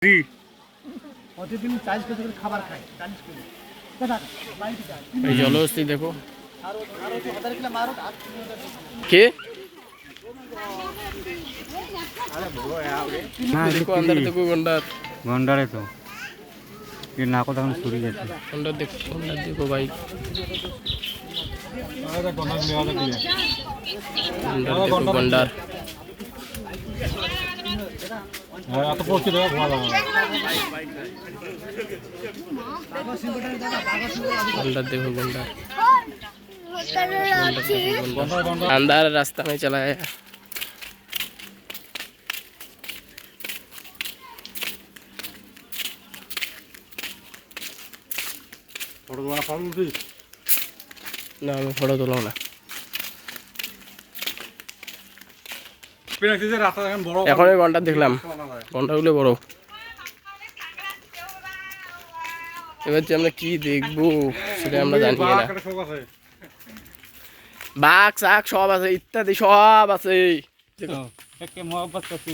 প্রতিদিন 40 কেজি করে খাবার খায় 40 কেজি এই জলহস্তি দেখো কে দেখো अंदर देखो गंडार गंडार है तो ये नाको तक छुरी जाती गंडार देखो भाई गंडार आता पोस्टी दे भाला गंडार देखो गंडार अंदर रास्ता में चला है फोटो वाला पाऊं भी ना मैं फोटो तुलाऊ ना পেনাক্তি যে রাস্তা এখন বড় এখন এই গন্ডার দেখলাম গন্ডারগুলো বড় এবার যে আমরা কি দেখবো সেটা আমরা জানি না বাঘ শাক সব আছে ইত্যাদি সব আছে একে মোহাম্মত করতে